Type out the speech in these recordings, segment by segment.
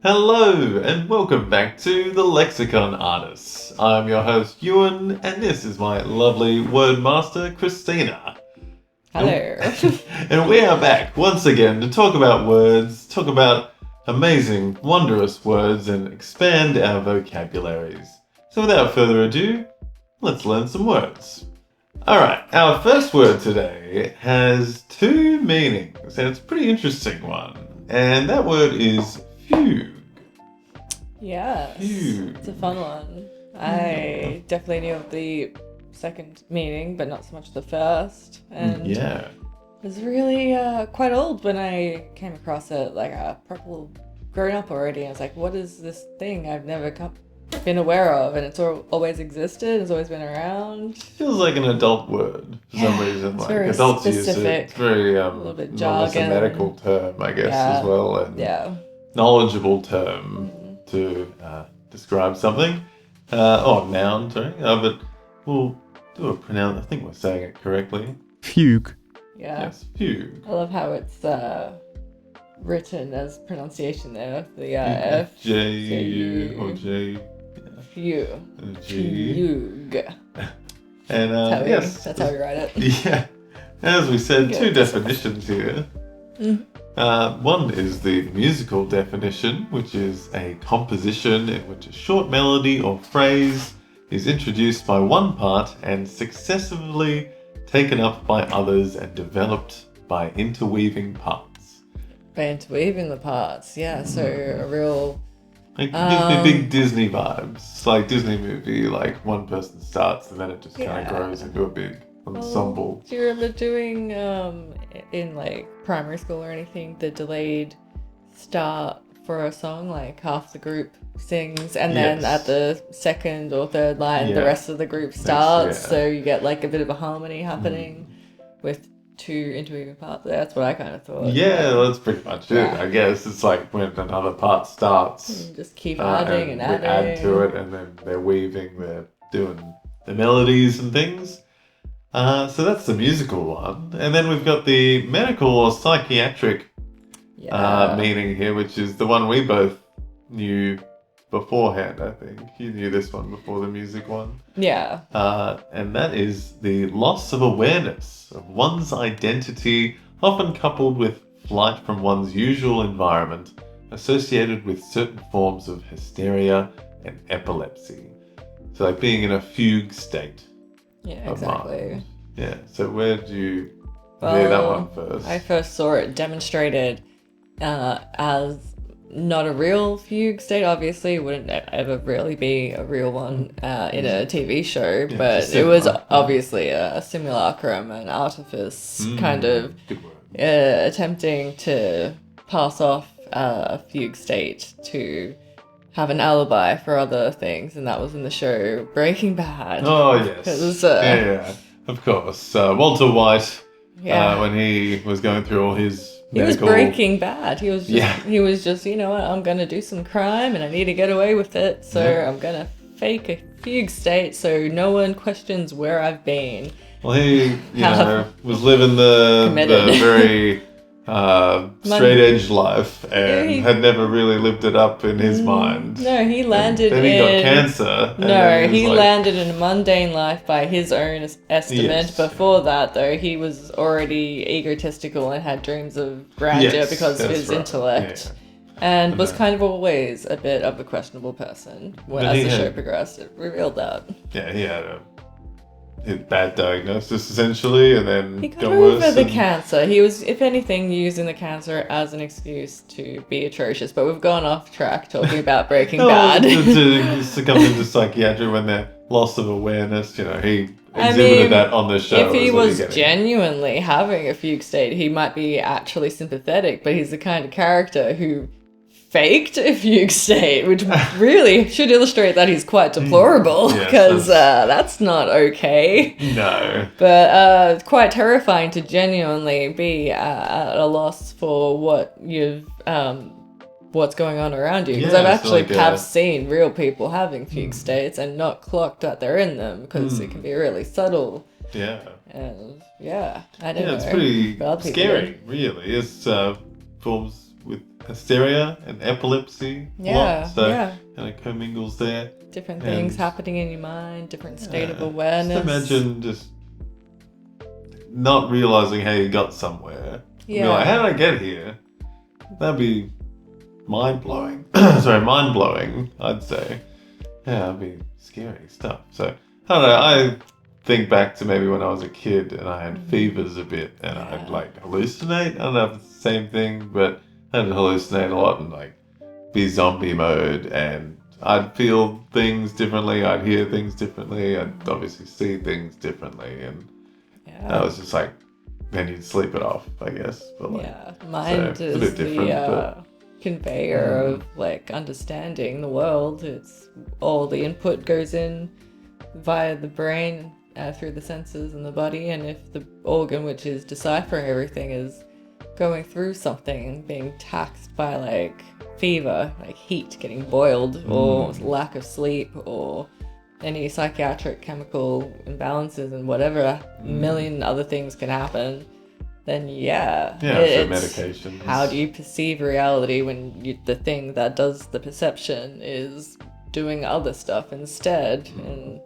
Hello, and welcome back to the Lexicon Artists. I'm your host, Ewan, and this is my lovely word master, Christina. Hello. And we are back once again to talk about words, talk about amazing, wondrous words, and expand our vocabularies. So without further ado, let's learn some words. Alright, our first word today has two meanings, and it's a pretty interesting one. And that word is fugue. Yes. Fugue. It's a fun one. I definitely knew of the second meaning, but not so much the first. And Yeah. it was really quite old when I came across it, like a proper grown up already. I was like, what is this thing I've never been aware of? And it's always existed, it's always been around. Feels like an adult word for some reason. It's Like very adults specific. use it. It's very A little bit almost a jargon. medical term, I guess, Yeah. as well, and knowledgeable term to describe something. Noun, sorry. But we'll do a pronoun. I think we're saying it correctly. Fugue. Yeah. Yes, fugue. I love how it's written as pronunciation there. The F. J-U or J. Fugue. G. Fugue. And yes. That's how we write it. Yeah. As we said, Good. two definitions here. One is the musical definition, which is a composition in which a short melody or phrase is introduced by one part and successively taken up by others and developed by interweaving parts. By interweaving the parts, yeah. So a real. It gives me big Disney vibes. It's like Disney movie, like one person starts and then it just kind of grows into a big ensemble. Do you remember doing in like primary school or anything the delayed start for a song? Like half the group sings and then at the second or third line the rest of the group starts, so you get like a bit of a harmony happening with two interweaving parts. That's what I kind of thought. Yeah, that's pretty much it. I guess it's like when another part starts, you just keep adding and adding. We add to it, and then they're weaving, they're doing the melodies and things. So that's the musical one, and then we've got the medical or psychiatric meaning here, which is the one we both knew beforehand. I think you knew this one before the music one. Yeah. And that is the loss of awareness of one's identity, often coupled with flight from one's usual environment, associated with certain forms of hysteria and epilepsy. So like being in a fugue state. Yeah, exactly. Yeah, so where did you hear that one first? I first saw it demonstrated as not a real fugue state. Obviously, it wouldn't ever really be a real one in a TV show, but it was obviously a simulacrum, an artifice kind of attempting to pass off a fugue state to have an alibi for other things, and that was in the show Breaking Bad. Oh, yes. It was, yeah, of course. Walter White, when he was going through all his medical... He was Breaking Bad. He was just, you know what, I'm going to do some crime and I need to get away with it, so I'm going to fake a fugue state so no one questions where I've been. Well, he, was living the very straight edge life and had never really lived it up in his mind. No, he landed then he got cancer. No, he landed in a mundane life by his own estimate. Yes. Before that, though, he was already egotistical and had dreams of grandeur because of his intellect. Yeah. And was kind of always a bit of a questionable person. As the show progressed, it revealed that. Yeah, he had a bad diagnosis essentially, and then he got over the cancer. He was, if anything, using the cancer as an excuse to be atrocious. But we've gone off track talking about Breaking Bad. to succumb into psychiatry when they're loss of awareness. He exhibited that on the show. If he was genuinely having a fugue state, he might be actually sympathetic. But he's the kind of character who faked a fugue state, which really should illustrate that he's quite deplorable, because that's not okay. No. But quite terrifying to genuinely be at a loss for what you've what's going on around you, because I've actually have seen real people having fugue states and not clocked that they're in them, because it can be really subtle. Yeah. And I don't know. It's pretty scary, really. It's forms with hysteria and epilepsy a Yeah, lot. So yeah. kind of commingles there. Different things And- happening in your mind, different state of Yeah. awareness. Just imagine just not realizing how you got somewhere. Yeah. Be like, how did I get here? That'd be mind-blowing. Mind-blowing, I'd say. Yeah, that'd be scary stuff. So, I don't know, I think back to maybe when I was a kid and I had fevers a bit and I'd like hallucinate. I don't know if it's the same thing, but I'd hallucinate a lot and like be zombie mode and I'd feel things differently, I'd hear things differently, I'd obviously see things differently, and that was just like, then you'd sleep it off, I guess. But like, mind so it's a is bit different, the conveyor of like understanding the world. It's all the input goes in via the brain through the senses and the body, and if the organ which is deciphering everything is going through something, being taxed by like fever, like heat, getting boiled, or lack of sleep, or any psychiatric chemical imbalances and whatever million other things can happen, then so it's medication. how do you perceive reality when the thing that does the perception is doing other stuff instead? And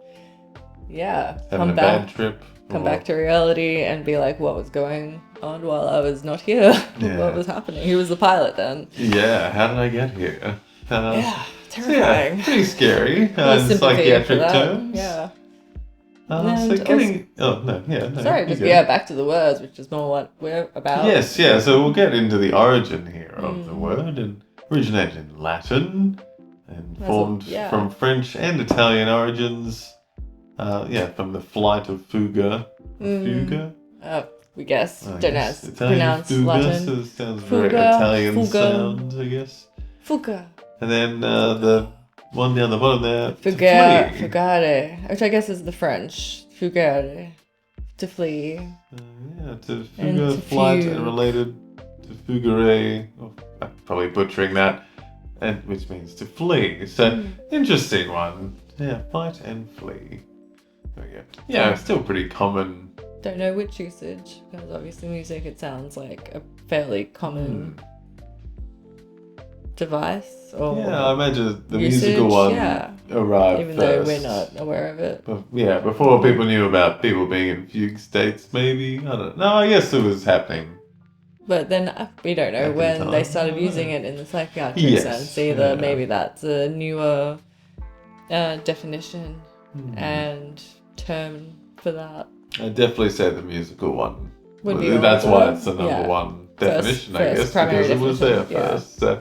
having a bad trip. Come back to reality and be like, what was going on while I was not here? What was happening? Who was the pilot then? Yeah, how did I get here? Terrifying. Pretty scary in Sympathy psychiatric for that. terms. Yeah. So getting... Sorry, just back to the words, which is more what we're about. Yes, yeah, so we'll get into the origin here of the word, and originated in Latin and formed from French and Italian origins. From the flight of fuga. Fuga? We guess. Don't know how to Italian pronounce fuga, Latin. so it sounds very Italian fuga. sound, I guess. Fuga. And then the one down the bottom there, Fugare, which I guess is the French. Fugare. To flee. To fuga, flight, and related to fugare. Oh, I'm probably butchering that. And which means to flee. So, interesting one. Yeah, fight and flee. There we go. Yeah, it's still pretty common. Don't know which usage, because obviously music, it sounds like a fairly common device or I imagine the usage, musical one arrived even first. though we're not aware of it. But, before people knew about people being in fugue states, maybe. I don't know. I guess it was happening. But then we don't know when they started using it in the psychiatric sense either. Maybe that's a newer definition and term for that. I'd definitely say the musical one. That's why it's the number one definition, I guess, because it was there first. So,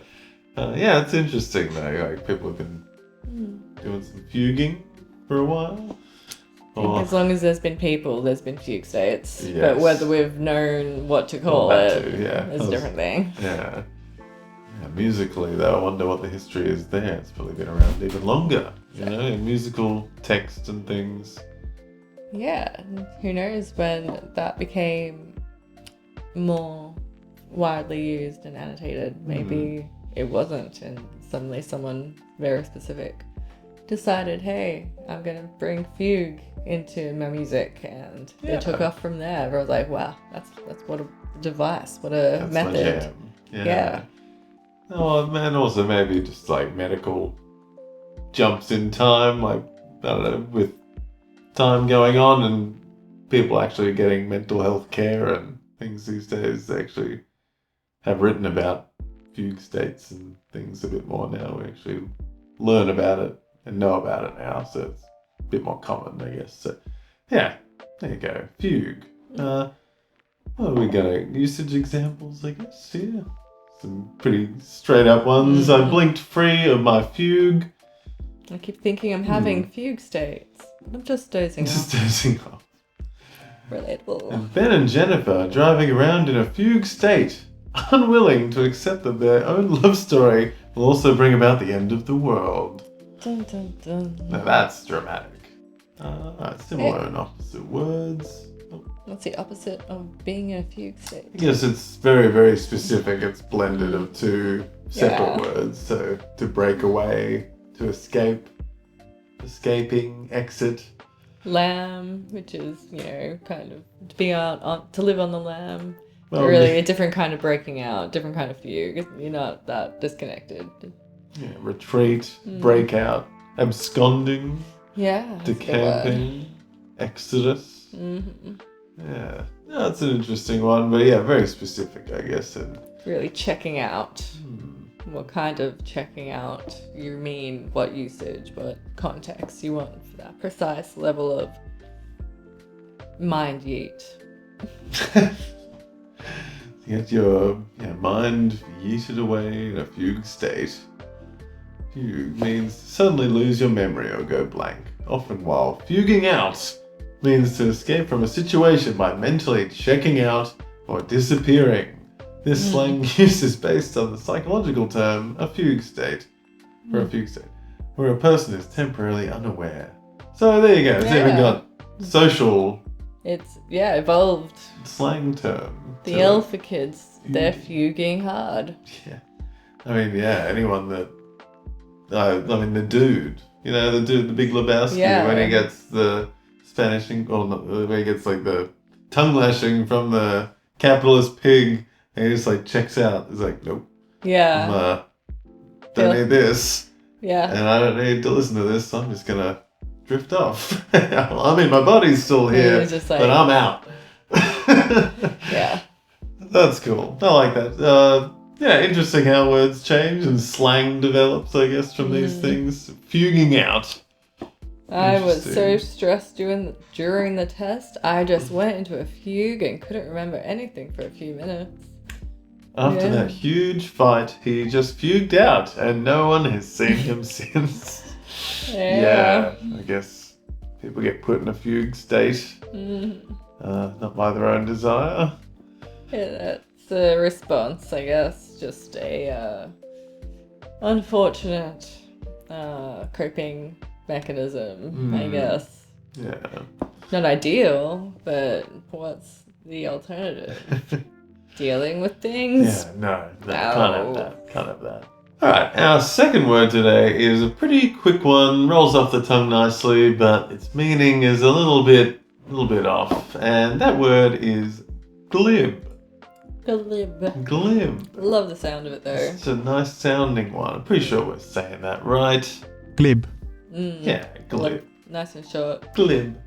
it's interesting though. Like people have been doing some fuging for a while. As long as there's been people, there's been fugue states. Yes. But whether we've known what to call is a different thing. Yeah. Musically, though, I wonder what the history is there. It's probably been around even longer, in musical text and things. Yeah, who knows when that became more widely used and annotated. Maybe it wasn't, and suddenly someone very specific decided, hey, I'm going to bring fugue into my music, and it took off from there. I was like, wow, that's what a device, what a method. Yeah. Oh, and also maybe just like medical jumps in time, like, I don't know, with time going on and people actually getting mental health care and things these days. They actually have written about fugue states and things a bit more now. We actually learn about it and know about it now, so it's a bit more common, I guess. So, yeah, there you go. Fugue. What are we going? Usage examples, I guess. Yeah, some pretty straight up ones. I blinked free of my fugue. I keep thinking I'm having fugue states. I'm just dozing off. Relatable. And Ben and Jennifer are driving around in a fugue state, unwilling to accept that their own love story will also bring about the end of the world. Dun, dun, dun. Now that's dramatic. Similar and opposite words. What's the opposite of being in a fugue state? I guess it's very, very specific. It's blended of two separate words. So to break away, to escape, escaping, exit. Lamb, which is, kind of to be to live on the lamb. Well, really a different kind of breaking out, different kind of fugue. You're not that disconnected. Yeah, retreat, breakout, absconding, Yeah. That's a good word. decamping, exodus. Mm-hmm. Yeah, that's an interesting one, but yeah, very specific, I guess. And Really checking out. What kind of checking out you mean, what usage, what context you want for that precise level of mind yeet. Get your mind yeeted away in a fugue state. Fugue means suddenly lose your memory or go blank, often while fuging out means to escape from a situation by mentally checking out or disappearing. This slang use is based on the psychological term a fugue state, for a fugue state, where a person is temporarily unaware. So there you go, it's even got social It's, evolved. slang term. The alpha kids, they're fuging hard. Yeah. I mean, anyone that... the dude. You know, the dude, the Big Lebowski, when he gets the Spanish... when he gets, like, the tongue lashing from the capitalist pig, and he just, like, checks out. He's like, nope. Yeah. Don't need this. Yeah. And I don't need to listen to this, so I'm just gonna drift off. I mean, my body's still here, Just like, but I'm out. Yeah. That's cool. I like that. Interesting how words change and slang develops, I guess, from these things. Fuging out. I was so stressed during the test, I just went into a fugue and couldn't remember anything for a few minutes. After that huge fight, he just fugued out, and no one has seen him since. I guess people get put in a fugue state, not by their own desire. Yeah, that's a response, I guess. Just a unfortunate coping mechanism, I guess. Yeah. Not ideal, but what's the alternative? Dealing with things? Yeah, no, can't have that. Alright, our second word today is a pretty quick one, rolls off the tongue nicely, but its meaning is a little bit off. And that word is glib. Glib. Love the sound of it though. It's a nice sounding one. I'm pretty sure we're saying that right. Glib. Yeah, glib. Nice and short. Glib.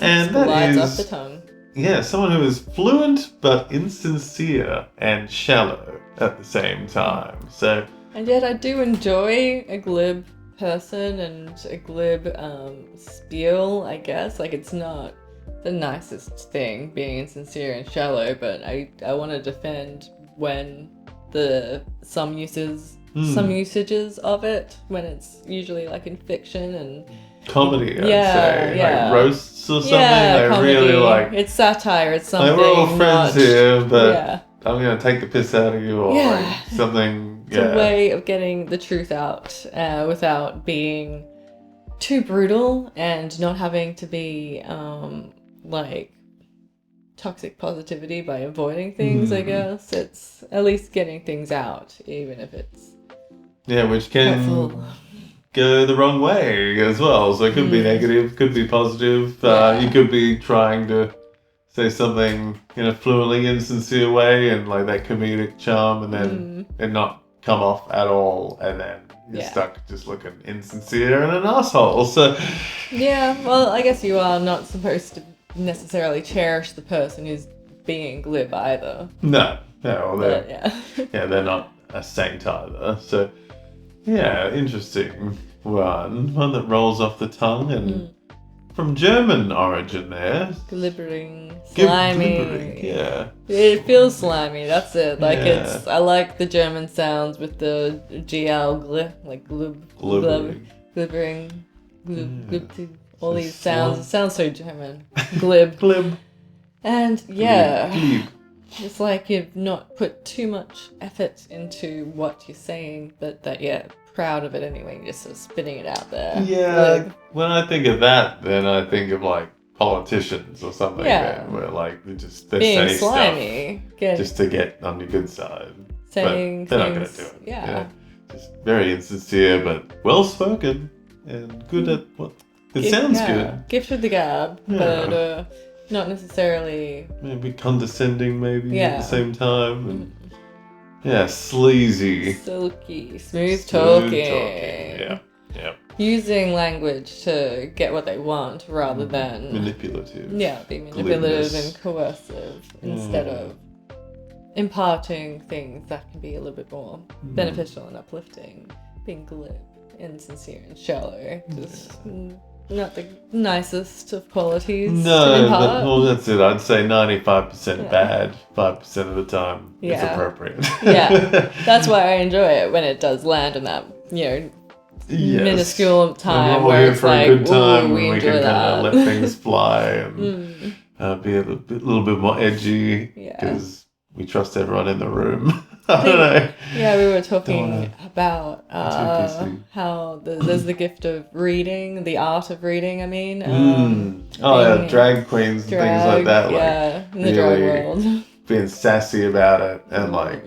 And that Glides is... off the tongue. Yeah, someone who is fluent but insincere and shallow at the same time. So, and yet I do enjoy a glib person and a glib spiel, I guess. Like, it's not the nicest thing, being insincere and shallow, but I want to defend when some usages of it, when it's usually like in fiction and comedy, I'd say. Like roasts or something. Yeah, comedy. Really like... It's satire, it's something. Like, we're all friends here, but yeah. I'm going to take the piss out of you, or like something. It's a way of getting the truth out without being too brutal and not having to be like toxic positivity by avoiding things, I guess. It's at least getting things out, even if it's which can helpful. Go the wrong way as well. So it could be negative, could be positive. You could be trying to say something in a fluently insincere way and like that comedic charm, and then it not come off at all, and then you're stuck just looking insincere and an asshole. So well, I guess you are not supposed to necessarily cherish the person who's being glib either. No, well, they're not a saint either. So interesting one that rolls off the tongue and from German origin there. Glibbering, slimy. Glibbering, It feels slimy, that's it. Like I like the German sounds with the GL, like glib, glibbering, glib, all these sounds. It sounds so German. Glib. Glib. And Glib. it's like you've not put too much effort into what you're saying, but that you're proud of it anyway. You're just sort of spitting it out there. Yeah. When I think of that, then I think of like politicians or something. Yeah. Where like they being say slimy, stuff just to get on your good side. saying but they're things. not going to do it. Yeah. You know? Just very insincere, but well spoken and good at what it sounds good. Gift with the gab, but Not necessarily. Maybe condescending, maybe at Yeah. the same time. And, yeah, sleazy. Silky, smooth talking. Yeah. Yeah. Using language to get what they want rather than Manipulative. Yeah, be manipulative glibness. and coercive instead of imparting things that can be a little bit more beneficial and uplifting. Being glib, insincere, and shallow. Just not the nicest of qualities to No, impart. well, that's it. I'd say 95% bad, 5% of the time it's Yeah. appropriate. Yeah, that's why I enjoy it when it does land in that, Yes. minuscule time And we're all where here it's for like, a good time ooh, when we enjoy can kind that. of let things fly and be a little bit more edgy Yeah. because we trust everyone in the room. I don't know. Yeah, we were talking wanna about PC. how there's the gift of reading, the art of reading, I mean. Yeah, drag queens and things like that. Yeah, in the really drag world. being sassy about it and like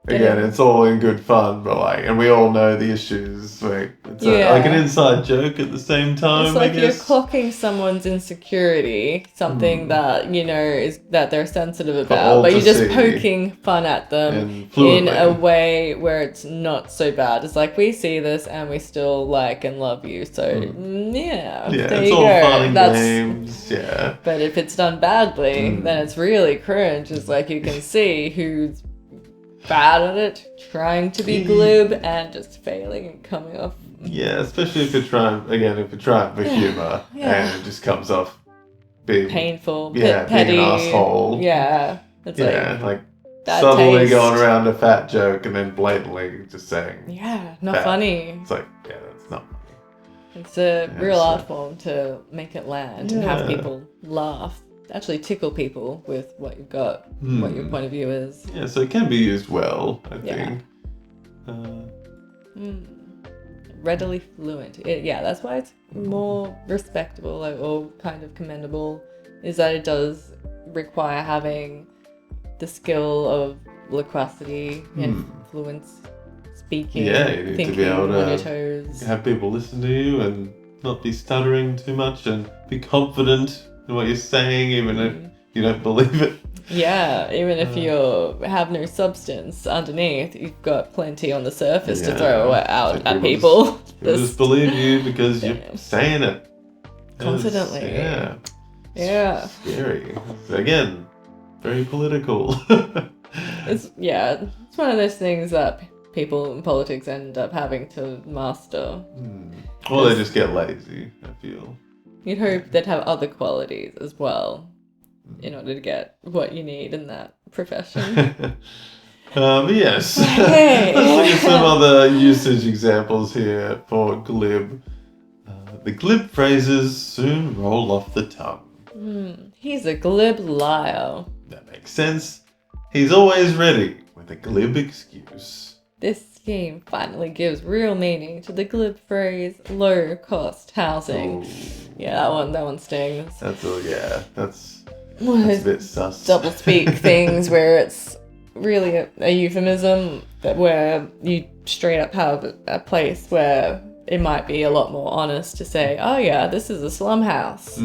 again, Yeah. it's all in good fun, but like, and we all know the issues. Like, it's like an inside joke at the same time. It's like I you're guess. clocking someone's insecurity, something that is that they're sensitive For about, all but to you're just see. poking fun at them And in fluently. a way where it's not so bad. It's like we see this and we still like and love you. So Yeah, there it's you all go. fun and games. Yeah. But if it's done badly, then it's really cringe. It's like you can see who's bad at it, trying to be glib and just failing and coming off. Yeah, especially if you're trying for humour and it just comes off being Painful, being petty. an asshole. Yeah. It's like bad subtly taste. going around a fat joke and then blatantly just saying not bad. funny. It's like, yeah, that's not funny. It's a real so- art form to make it land and have Yeah. people laugh. Actually tickle people with what you've got, what your point of view is. Yeah, so it can be used well, I Yeah. think. Readily fluent. That's why it's more respectable or kind of commendable, is that it does require having the skill of loquacity and fluent speaking, Yeah, you need to thinking be able to on your toes. Have people listen to you and not be stuttering too much and be confident in what you're saying, even if you don't believe it. Yeah, even if you have no substance underneath, you've got plenty on the surface to throw out So at people. People just believe you because you're saying it. Confidently. Yeah. Yeah. Scary. Again, very political. It's one of those things that people in politics end up having to master. Or they just get lazy, I feel. You'd hope they'd have other qualities as well in order to get what you need in that profession. But yes, Okay. let's look at some other usage examples here for glib. The glib phrases soon roll off the tongue. He's a glib liar. That makes sense. He's always ready with a glib excuse. This scheme finally gives real meaning to the glib phrase low-cost housing. Oh, Yeah, that one stings. that's that's One of a those bit sus. double-speak things where it's really a euphemism, where you straight up have a place where it might be a lot more honest to say, oh yeah, this is a slum house.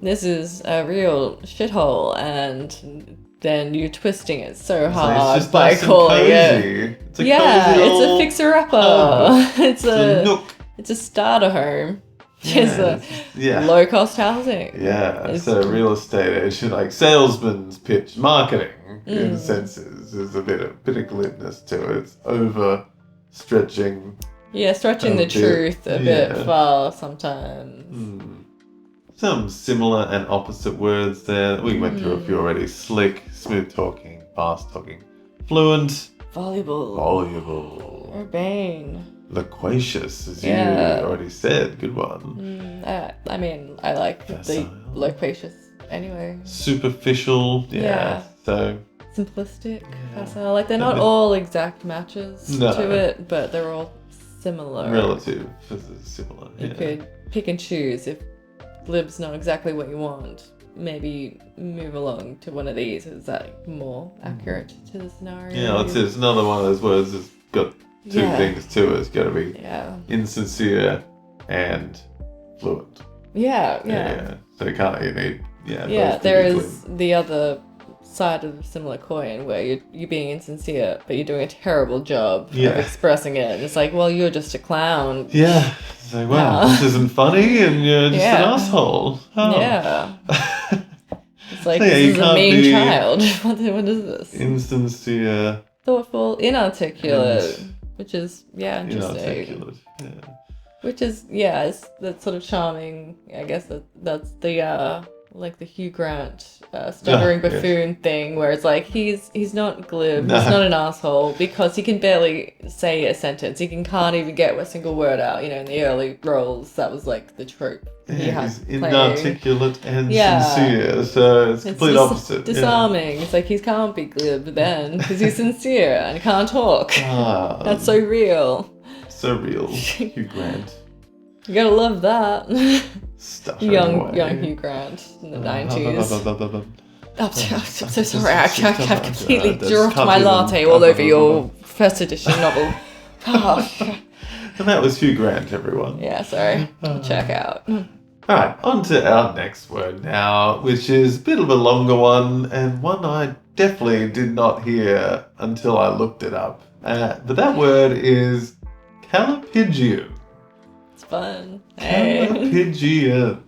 This is a real shithole, and then you're twisting it so hard it's just by nice and calling cozy. it. It's a Yeah, cozy it's a old fixer-upper. hub. It's It's a a nook. it's a starter home. It's a Yeah. low-cost housing. Yeah, It's- so real estate agent, like salesman's pitch, marketing in senses, there's a bit of glibness to it. It's overstretching. Yeah, stretching A the bit, truth a bit yeah. far sometimes. Some similar and opposite words there. We went through a few already. Slick, smooth talking, fast talking, fluent, Voluble. voluble, Urbane. loquacious, as Yeah. you already said. Good one. I mean, I like Facile. the loquacious anyway. Superficial. Yeah. So Simplistic, facile. Like, they're not all exact matches No. to it, but they're all similar. relative, similar. You could pick and choose. If glib's not exactly what you want, maybe move along to one of these. Is that more accurate to the scenario? Yeah, it's another one of those words that's got two Yeah. things to it. It's got to be Yeah. insincere and fluent. Yeah. So you need Yeah, both there can be is the other side of a similar coin where you're being insincere, but you're doing a terrible job of expressing it. And it's like, well, you're just a clown. Yeah. It's like, wow, this isn't funny, and you're just an asshole. Oh. Yeah. It's like, So, yeah, this you is a can't mean be child. What is this? Insincere. Thoughtful, inarticulate, which is, interesting. Inarticulate, yeah. Which is, it's that's sort of charming. I guess that's the like the Hugh Grant stuttering buffoon thing, where it's like he's not glib, he's not an asshole because he can barely say a sentence. He can't even get a single word out. You know, in the early roles, that was like the trope. He's inarticulate and sincere, so it's complete opposite. Disarming. It's like he can't be glib then because he's sincere and can't talk. That's so real. So real, Hugh Grant. You gotta love that. young away. Hugh Grant in the 90s. I'm so sorry. I've completely dropped my latte all over your first edition novel. And that was Hugh Grant, everyone. Yeah, sorry. Check out. Alright, on to our next word now, which is a bit of a longer one, and one I definitely did not hear until I looked it up. But that word is callipygian. It's fun. Hey. Callipygian.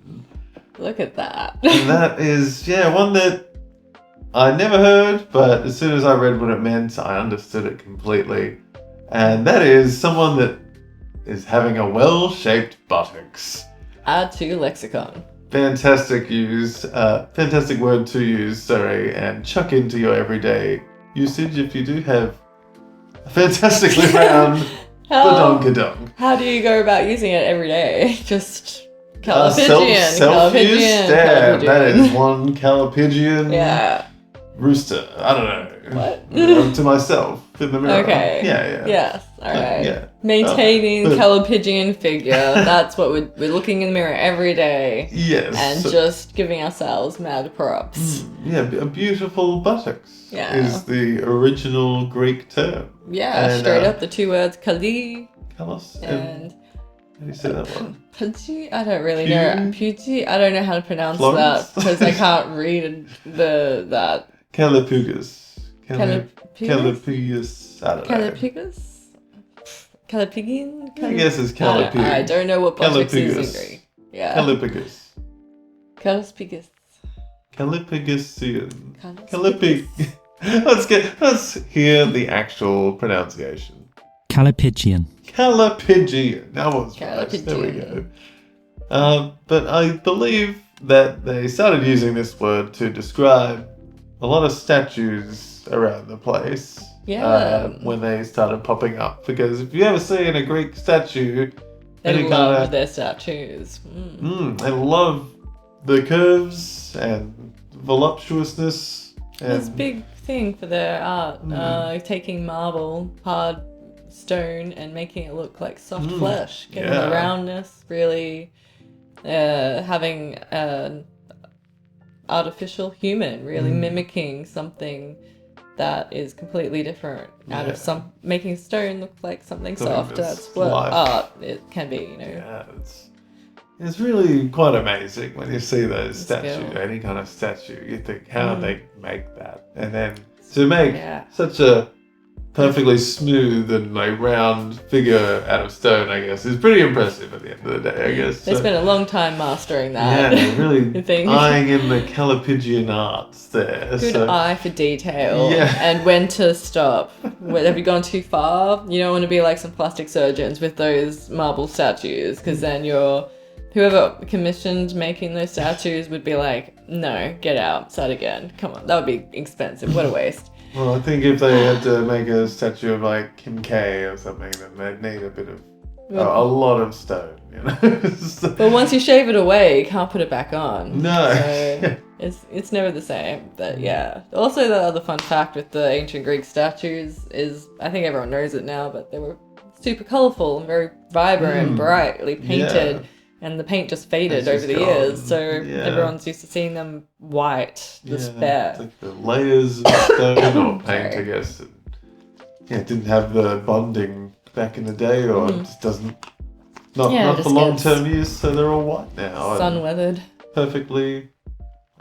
Look at that. And that is, one that I never heard, but as soon as I read what it meant, I understood it completely. And that is someone that is having a well-shaped buttocks. Add to Lexicon. Fantastic word to use, and chuck into your everyday usage if you do have a fantastically round badonkadonk. How do you go about using it every day? Just callipygian. Self-use? Damn, that is one callipygian. Yeah. Rooster. I don't know. What? To myself in the mirror. Okay. Yeah. Yes. All right. Yeah. Maintaining callipygian figure. That's what we're looking in the mirror every day. Yes. And just giving ourselves mad props. A beautiful buttocks. Yeah. Is the original Greek term. Yeah. And, straight up the two words kalli. Kalos. And how do you say that one? Pudgy? I don't really know. Pudgy? I don't know how to pronounce that because I can't read that. Callipygus. Callipygus? I don't know. Callipygian? I guess it's callipygus. I don't know what buttocks is in Greek. Yeah. Callipygus. Callipygus. Callipygusian. Let's hear the actual pronunciation. Callipygian. Callipygian. That was right. There we go. But I believe that they started using this word to describe a lot of statues around the place. Yeah. When they started popping up. Because if you ever see in a Greek statue, they love their statues. They love the curves and voluptuousness. That's a big thing for their art. Taking marble, hard stone, and making it look like soft flesh. Getting the roundness, really having an artificial human, really mimicking something that is completely different out of making stone look like something soft. That's what art it can be, you know. Yeah, it's really quite amazing when you see those statues, any kind of statue. You think, how did they make that? And then to make such a perfectly smooth and round figure out of stone, I guess, is pretty impressive at the end of the day, I guess. They spent a long time mastering that. Yeah, really eyeing in the callipygian arts there. Good eye for detail and when to stop. Have you gone too far? You don't want to be like some plastic surgeons with those marble statues, because then whoever commissioned making those statues would be like, no, get out, start again. Come on, that would be expensive. What a waste. Well, I think if they had to make a statue of Kim K or something, then they'd need a bit of a lot of stone, you know. But once you shave it away, you can't put it back on. No. So it's never the same. But yeah. Also, the other fun fact with the ancient Greek statues is, I think everyone knows it now, but they were super colourful and very vibrant and brightly painted. Yeah. And the paint just faded over the years, so everyone's used to seeing them white, just bare. It's like the layers of stone or paint, I guess. It didn't have the bonding back in the day, or it just doesn't. Not for long-term use, so they're all white now. Sun-weathered. Perfectly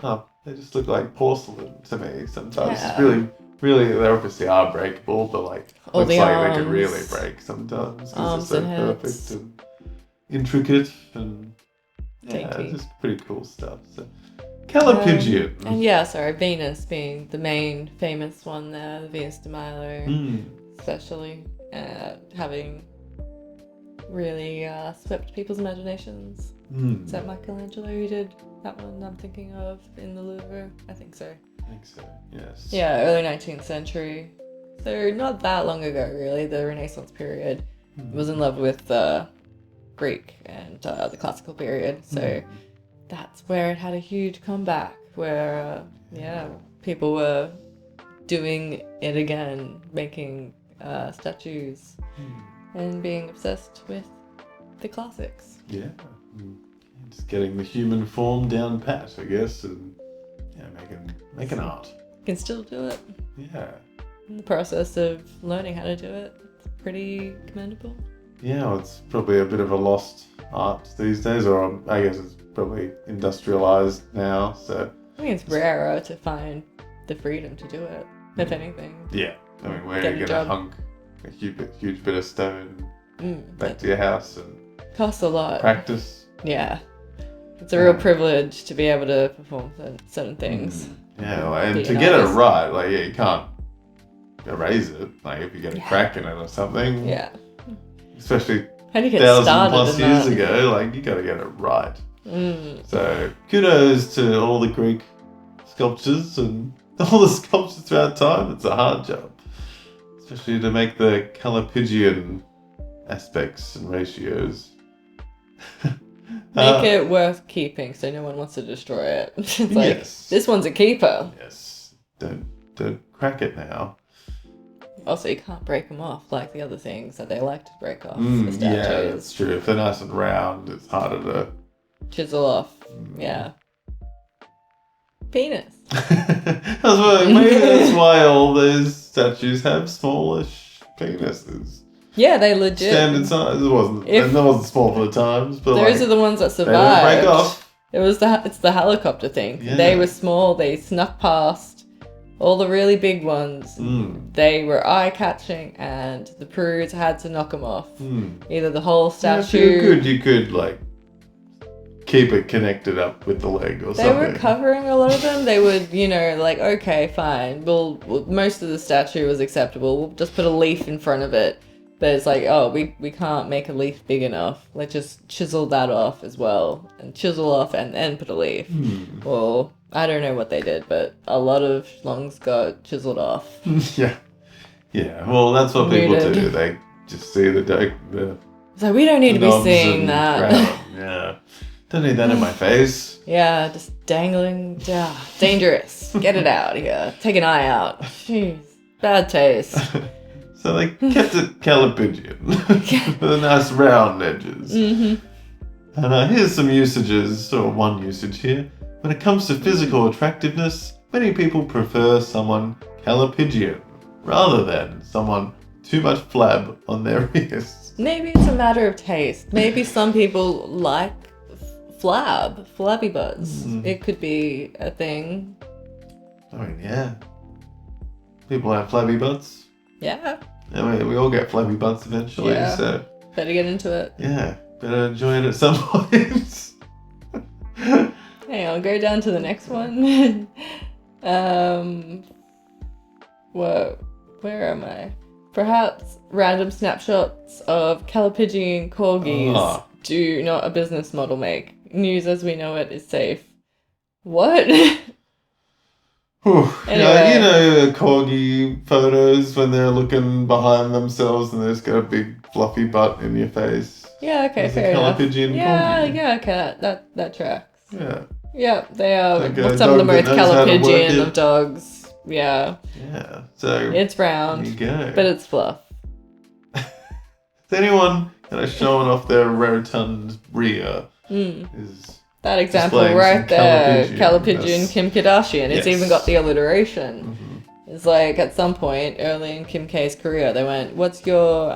they just look like porcelain to me sometimes. Yeah. It's really, really, they obviously are breakable, but like, All looks the like they arms. could really break sometimes because Arms they're so and heads. perfect and intricate and Dainty. just pretty cool stuff. So, Calipigian. And yeah, sorry, Venus being the main famous one there, the Venus de Milo, especially having really swept people's imaginations. Is that Michelangelo who did that one I'm thinking of in the Louvre? I think so. I think so, yes. Yeah, early 19th century. So not that long ago, really, the Renaissance period. Was in love with Greek and the classical period. So that's where it had a huge comeback, where, people were doing it again, making statues and being obsessed with the classics. Yeah. Just getting the human form down pat, I guess, and making art. Can still do it. Yeah. In the process of learning how to do it, it's pretty commendable. Yeah, well, it's probably a bit of a lost art these days, or I guess it's probably industrialized now, so... I think it's rarer to find the freedom to do it, if anything. Yeah. I mean, where Get are you a going to job. hunk a huge bit of stone back It to your house and costs a lot. practice? Yeah. It's a real privilege to be able to perform certain things. Yeah, well, and Be to an get it artist. right, like, you can't erase it, like, if you get a crack in it or something. Yeah. Especially How do you get 1,000 started plus in years that? ago, like, you gotta get it right. Mm. So, kudos to all the Greek sculptures and all the sculptures throughout time. It's a hard job, especially to make the Calipigian aspects and ratios. Make it worth keeping so no one wants to destroy it. It's like, Yes. this one's a keeper. Yes. Don't crack it now. Also, you can't break them off like the other things that they like to break off. The statues. Yeah, that's true. If they're nice and round, it's harder to... Chisel off. Yeah. Penis. Maybe that's why all those statues have smallish penises. Yeah, they legit. Standard size. It wasn't small for the times, but Those are the ones that they don't survived. break off. It's the helicopter thing. Yeah. They were small. They snuck past all the really big ones. They were eye-catching, and the prudes had to knock them off. Either the whole Yeah, if statue. you're good, you could like keep it connected up with the leg or They something. were covering a lot of them. They would, like, okay, fine. Most of the statue was acceptable. We'll just put a leaf in front of it. But it's like, oh, we can't make a leaf big enough. Let's just chisel that off as well. And chisel off and put a leaf. Well, I don't know what they did, but a lot of schlongs got chiseled off. Yeah. Well, that's what people Muted. do. They just see the So we don't need to be knobs seeing and that. crown. Yeah. Don't need that in my face. Yeah, just dangling. Dangerous. Get it out here. Take an eye out. Jeez. Bad taste. So they kept it Calipigian with the nice round edges. And here's some usages, or one usage here. When it comes to physical attractiveness, many people prefer someone Calipigian rather than someone too much flab on their wrists. Maybe it's a matter of taste. Maybe some people like flabby butts. It could be a thing. I mean, yeah. People have flabby butts. Yeah. I mean, we all get flabby butts eventually, Yeah. so Better get into it. yeah, better enjoy it at some point. Hey, I'll go down to the next one. Where am I? Perhaps random snapshots of Calipigian corgis do not a business model make. News as we know it is safe. What? Whew. Anyway. You know, corgi photos when they're looking behind themselves and they've got a big fluffy butt in your face. Yeah, okay, There's a fair enough. Calipigian Yeah, corgi. yeah, okay, that tracks. Yeah. Yeah, they are Like a some of the dog that most knows how to work Calipigian it. of dogs. Yeah, Yeah. So it's there round, you go. but it's fluff. Is anyone showing off their rotund rear? Is That example displaying right some there, Calipigian. Calipigian That's- Kim Kardashian. It's Yes. even got the alliteration. It's like at some point early in Kim K's career, they went, "What's your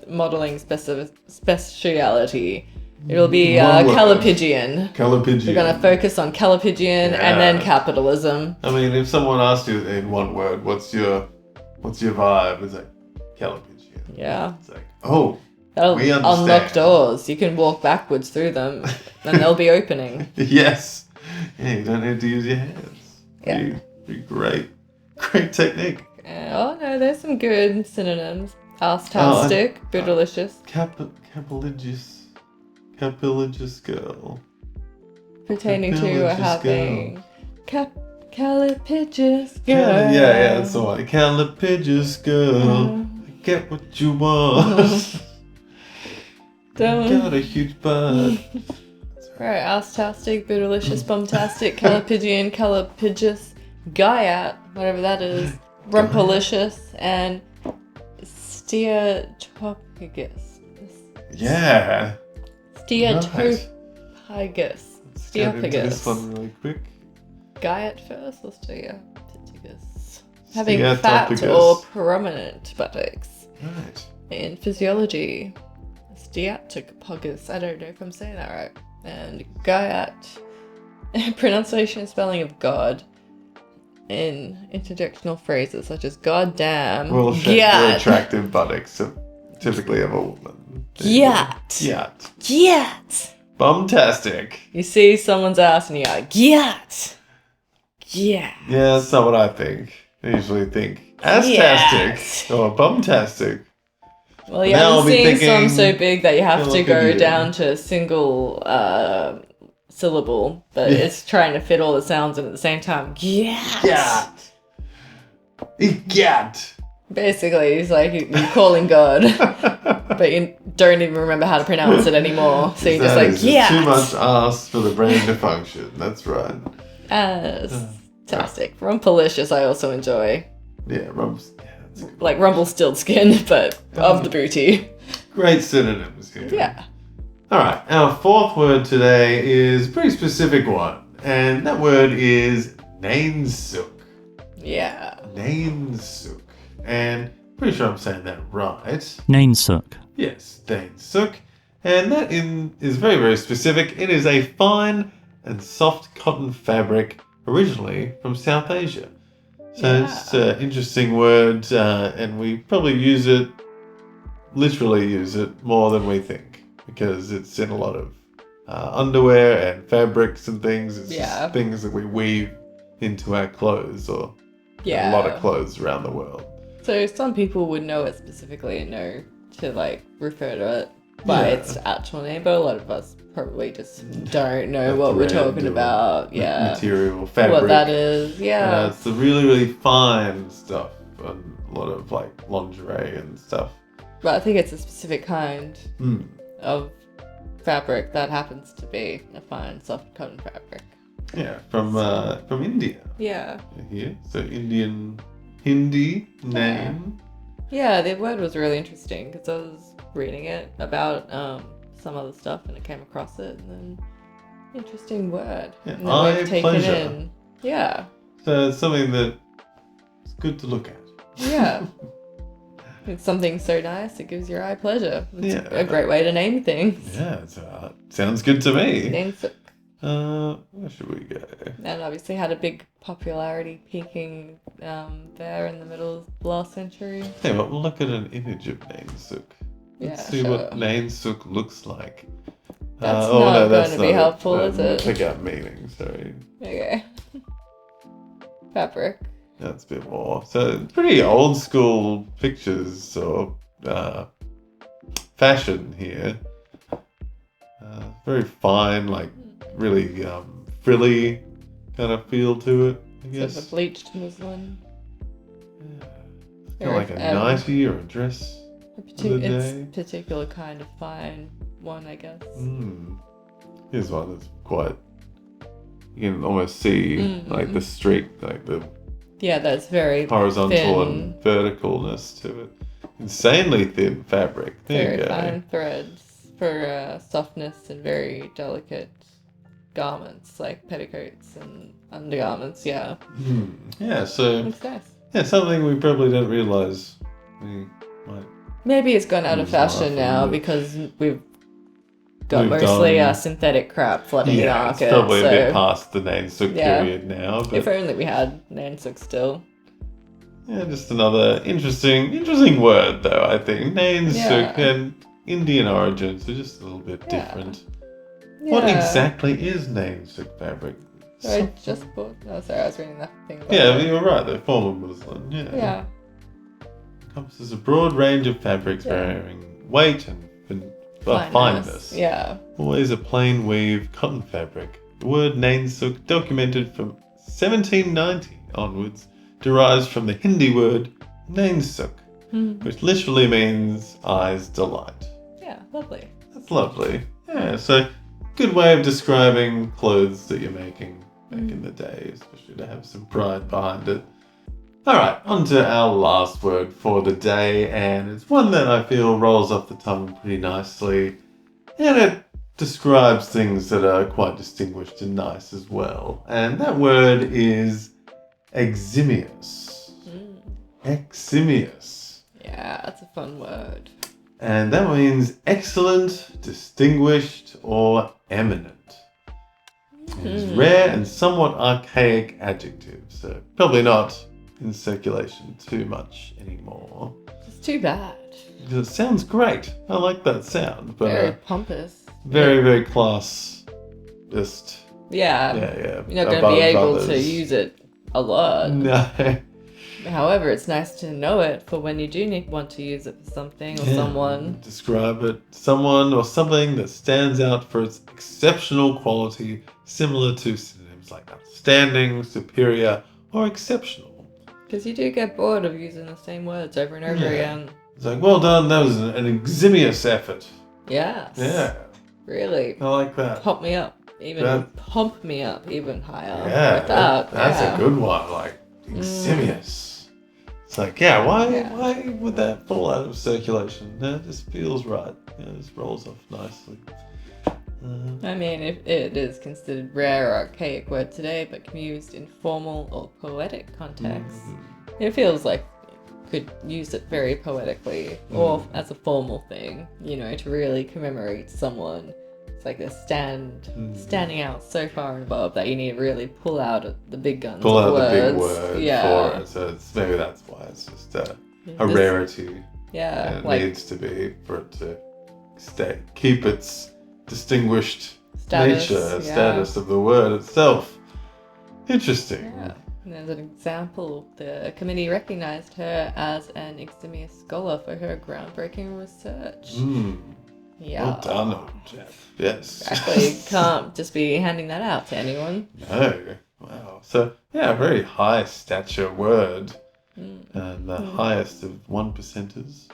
modeling speciality?" It'll be One word. Calipigian. Calipigian. We're going to focus on Calipigian and then capitalism. I mean, if someone asked you in one word, what's your vibe? It's like Calipigian. Yeah. It's like, oh, That'll we understand. unlock doors. You can walk backwards through them and they'll be opening. Yes. Yeah, you don't need to use your hands. Yeah. Be great. Great technique. Oh no, there's some good synonyms. Arstastic, bootylicious. Capilligous girl. Pertaining to or having. Calipigious girl. Yeah, that's the one. Calipigious girl. Get what you want. Got a huge butt. Right, arstastic, bootylicious, bumtastic, calipigian, calipigious, guyat, whatever that is, rumpalicious, and steatopagus. Yeah. Steatopagus. Let's get into this Steatopagus. one really quick. Guyat first or steatopagus? Having fat Steatopagus. or prominent buttocks. Right. In physiology, steatopagus. I don't know if I'm saying that right. And guyat, pronunciation and spelling of God in interjectional phrases such as goddamn, Well, gyat, attractive buttocks typically of a woman. gyat, Gyat. gyat. Bumtastic. You see someone's ass and you're like, gyat, gyat. Yeah, that's not what I think. I usually think astastic or bumtastic. Well, you Now I'll haven't be seen thinking some so big that you have to go Calipigian. down to a single syllable, but it's trying to fit all the sounds in at the same time. Gyat. Gyat. Basically, it's like you're calling God, but you don't even remember how to pronounce it anymore. So you're just That like, is yeah. too much ass for the brain to function. That's right. Fantastic. Rumpalicious, I also enjoy. Yeah, rumps. Yeah, that's good. Like Rumpelstiltskin, but of the booty. Great synonyms here. Yeah. All right, our fourth word today is a pretty specific one, and that word is Nainsook. Yeah. Nainsook. And pretty sure I'm saying that right. Nainsook. Yes, Nainsook. And that is very, very specific. It is a fine and soft cotton fabric originally from South Asia. So it's an interesting word, and we probably literally use it more than we think, because it's in a lot of underwear and fabrics and things. It's just things that we weave into our clothes, or a lot of clothes around the world. So some people would know it specifically and know to like refer to it by its actual name, but a lot of us probably just don't know what we're talking about. Yeah. Material, fabric. What that is. Yeah. It's the really, really fine stuff, and a lot of like lingerie and stuff. But I think it's a specific kind of fabric that happens to be a fine soft cotton fabric. Yeah, from India. Yeah. Here, so Hindi name. Yeah, the word was really interesting because I was reading it about some other stuff and I came across it, and then interesting word. Yeah, and then we've taken pleasure. in. Yeah. So it's something that it's good to look at. Yeah. It's something so nice, it gives your eye pleasure. It's Yeah. a great way to name things. Yeah, sounds good to me. Namesook. Where should we go? And obviously had a big popularity peaking there in the middle of the last century. Hey, well, we'll look at an image of Nainsook. Let's see what Nainsook looks like. That's not going to be helpful, is it? Pick out meaning, sorry. Okay. Fabric. That's a bit more. So pretty old school pictures or fashion here. Very fine, like really frilly kind of feel to it, I guess. Sort of a bleached muslin. Yeah. Kind of like a nightie or a dress. It's a particular kind of fine one, I guess. Here's one that's quite. You can almost see like the streak, like the that's very horizontal thin, and verticalness to it. Insanely thin fabric. There you very go. fine threads for softness and very delicate garments like petticoats and undergarments. Yeah. Yeah. So Looks nice. yeah, something we probably didn't realise we might. Maybe it's gone out of Use more fashion often, now but- because we've got moved mostly on. synthetic crap flooding the Yeah, market. it's probably so a bit past the Nainsook Yeah. period now. But if only we had Nansuk still. yeah, just another interesting word though, I think. Nainsook Yeah. and Indian origins are just a little bit Yeah. different. Yeah. What exactly is Nainsook fabric? So I just bought. Oh, sorry, I was reading that thing. About Yeah, it. you're right, they're formal muslin. Yeah. Encompasses a broad range of fabrics varying weight and fineness. Yeah. Always a plain weave cotton fabric. The word Nainsook, documented from 1790 onwards, derives from the Hindi word Nainsook, which literally means eye's delight. Yeah, lovely. That's lovely. Yeah, so good way of describing clothes that you're making back in the day, especially to have some pride behind it. Alright, on to our last word for the day, and it's one that I feel rolls off the tongue pretty nicely, and it describes things that are quite distinguished and nice as well. And that word is eximious. Eximious. Yeah, that's a fun word. And that means excellent, distinguished, or eminent. It's rare and somewhat archaic adjective, so probably not in circulation too much anymore. It's too bad. Because it sounds great. I like that sound, but Very pompous. very class. Just Yeah. yeah. You're not going to above be able to others. use it a lot. No. However, it's nice to know it for when you do want to use it for something or someone. Describe it. Someone or something that stands out for its exceptional quality, similar to synonyms like outstanding, superior, or exceptional. Because you do get bored of using the same words over and over again. It's like, well done, that was an eximious effort. Yes. Yeah. Really. I like that. Pump me up. Pump me up even higher. Yeah. Like that. That's yeah. a good one. Like, eximious. It's like, why would that fall out of circulation? That just feels right. Yeah, it just rolls off nicely. I mean, if it is considered rare or archaic word today, but can be used in formal or poetic contexts, it feels like you could use it very poetically or as a formal thing, to really commemorate someone. It's like they're standing out so far and above that you need to really pull out the big guns. Pull out words. the big word yeah. for it. So maybe that's why it's just a rarity. Yeah. And it needs to be for it to keep its distinguished status of the word itself. Interesting. Yeah. And as an example, the committee recognized her as an eximious scholar for her groundbreaking research. Yeah. Well done, old Jeff. Yes. Exactly. You can't just be handing that out to anyone. No. Wow. So, yeah, a very high stature word. And the highest of 1%ers.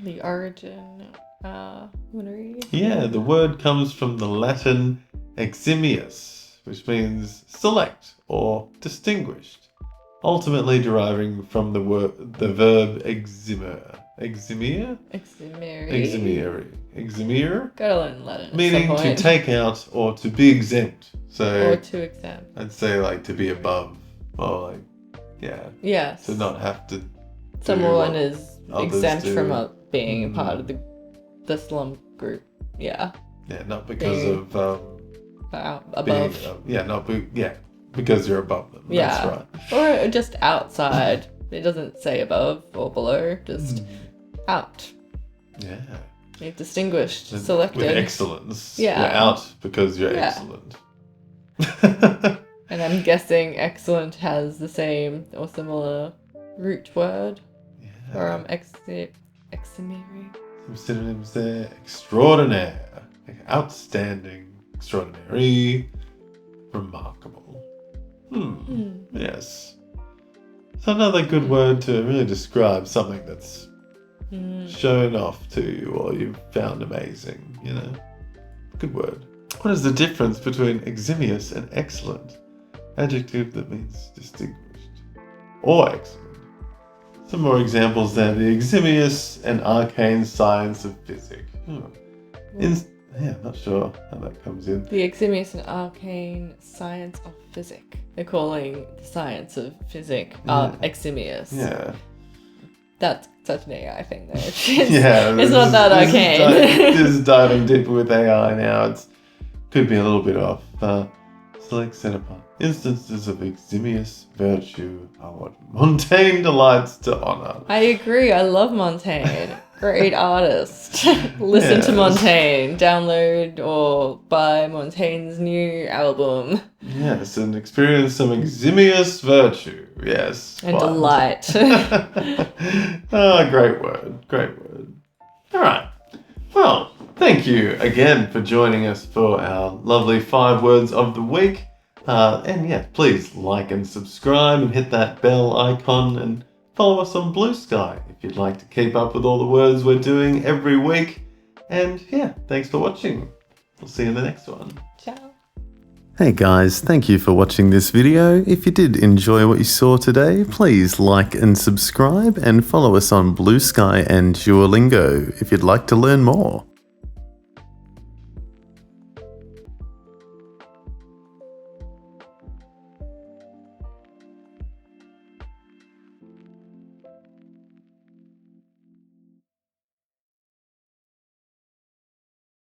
The origin, want to read? Yeah, the word comes from the Latin eximius, which means select or distinguished, ultimately deriving from the verb eximere. Eximere? Eximere? Gotta learn Latin. Meaning to take out or to be exempt. So or to exempt. I'd say like to be above or like, yeah. Yes. To not have to. Someone is exempt from being a part of the slum group. Yeah. Yeah, not because of above. Because you're above them. Yeah. That's right. Or just outside. It doesn't say above or below, just out. Yeah. You're distinguished, selected. With excellence. Yeah. You're out because you're excellent. And I'm guessing excellent has the same or similar root word. Yeah. Or eximere. Some synonyms there. Extraordinaire. Outstanding. Extraordinary. Remarkable. Yes. So another good word to really describe something that's shown off to you or you've found amazing, Good word. What is the difference between eximious and excellent? Adjective that means distinguished. Or excellent. Some more examples there. The eximious and arcane science of physics. I'm not sure how that comes in. The eximious and arcane science of physics. They're calling the science of physics eximious. Yeah. That's such an AI thing though. Yeah, It's not that arcane. Just diving deeper with AI now. It's could be a little bit off. Select set apart. Instances of eximious virtue are what Montaigne delights to honour. I agree. I love Montaigne. Great artist. Listen to Yes. Montaigne. Download or buy Montaigne's new album. Yes, and experience some eximious virtue. Yes. And fun. delight. Oh, great word. Great word. All right. Well, thank you again for joining us for our lovely 5 words of the week. And yeah, please like and subscribe and hit that bell icon and follow us on Blue Sky if you'd like to keep up with all the words we're doing every week. And yeah, thanks for watching. We'll see you in the next one. Ciao. Hey guys, thank you for watching this video. If you did enjoy what you saw today, please like and subscribe and follow us on Blue Sky and Duolingo if you'd like to learn more.